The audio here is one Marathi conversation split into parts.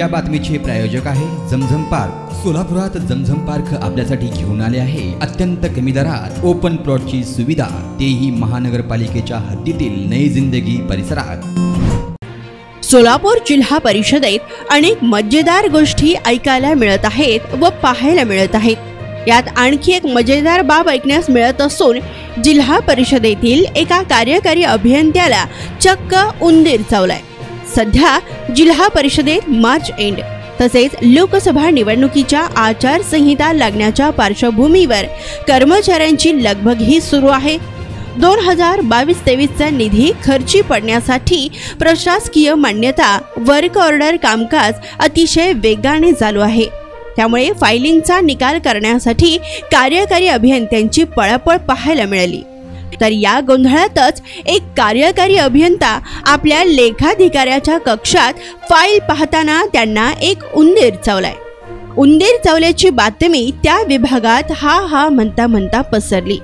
या बातमीचे प्रायोजक आहे जमझम पार्क। सोलापुरात जमझम पार्क आपल्यासाठी घेऊन आले आहे अत्यंत कमी दरात ओपन प्लॉटची सुविधा, तेही महानगरपालिकेच्या हद्दीतील नई जिंदगी परिसरात। सोलापूर जिल्हा परिषदेत अनेक मजेदार गोष्टी ऐकायला मिळत आहेत व पाहायला मिळत आहेत। यात आणखी एक मजेदार बाब ऐकण्यास मिळत असून जिल्हा परिषदेतील एका कार्यकारी अभियंत्याला चक्क उंदीर चावलाय। सध्या जिल्हा परिषदेत मार्च एंड तसेच लोकसभा निवडणुकीच्या आचारसंहिता लागण्याच्या पार्श्वभूमीवर कर्मचाऱ्यांची लगबगही सुरू आहे। 2022-23 चा निधी खर्ची पडण्यासाठी प्रशासकीय मान्यता वर्क ऑर्डर कामकाज अतिशय वेगाने चालू आहे। त्यामुळे फायलिंगचा निकाल करण्यासाठी कार्यकारी अभियंत्यांची पळापळ पाहायला मिळाली। तर या गोंधळातच एक कार्यकारी अभियंता आपल्या लेखाधिकाऱ्याच्या कक्षात फाईल पाहताना त्यांना एक उंदीर चावलाय। उंदीर चावल्याची बातमी त्या विभागात हा म्हणता म्हणता पसरली।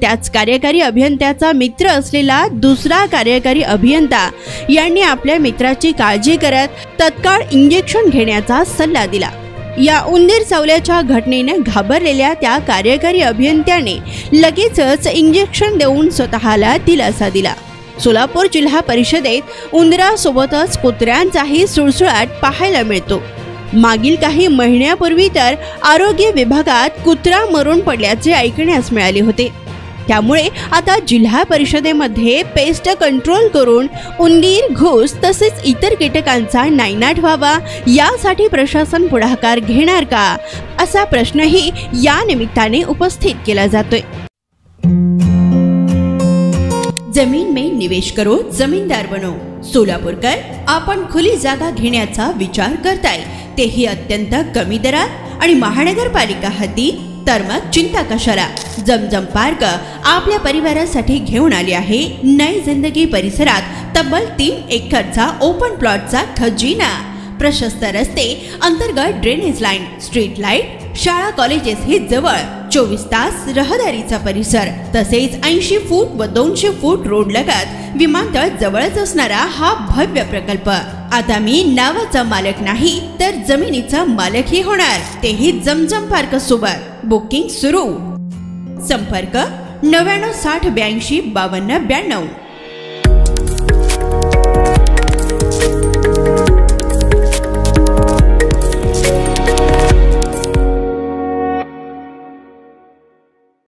त्याच कार्यकारी अभियंत्याचा मित्र असलेला दुसरा कार्यकारी अभियंता यांनी आपल्या मित्राची काळजी करत तत्काळ इंजेक्शन घेण्याचा सल्ला दिला। या उंदीर चावल्याच्या घटनेने घाबरलेल्या त्या कार्यकारी अभियंत्याने लगेचच इंजेक्शन देऊन स्वतःला दिलासा दिला। सोलापूर जिल्हा परिषदेत उंदरासोबतच कुत्र्यांचाही सुळसुळाट पाहायला मिळतो। मागील काही महिन्यापूर्वी तर आरोग्य विभागात कुत्रा मरून पडल्याचे ऐकण्यास मिळाले होते। त्यामुळे आता जिल्हा परिषदेमध्ये पेस्ट कंट्रोल करून उंदीर, घूस तसेच इतर कीटकांचा नायनाट व्हावा यासाठी प्रशासन पुढाकार घेणार का, असा प्रश्नही या निमित्ताने उपस्थित केला जातोय। जमीन में निवेश करो, जमीनदार बनो। सोलापूरकर आपण खुली जागा घेण्याचा विचार करताय, तेही अत्यंत कमी दरात आणि महानगरपालिका हद्दी, तर मग चिंता कशाला। जमझम पार्क आपल्या परिवारासाठी घेऊन आली आहे नई जिंदगी परिसरात तब्बल 3 एकरचा ओपन प्लॉटचा खजिना। प्रशस्त रस्ते, अंतर्गत ड्रेनेज लाईन, स्ट्रीट लाईट, शाळा कॉलेजेस हे जवळ, 24 तास रहदारीचा परिसर, तसेच 80 फूट व 200 फूट रोड लगत विमानतळ जवळच असणारा हा भव्य प्रकल्प। आता मी नावाचा मालक नाही तर जमिनीचा मालकही होणार, तेही जमझम पार्क सोबत। बुकिंग सुरू। संपर्क 99 60 82 52 92।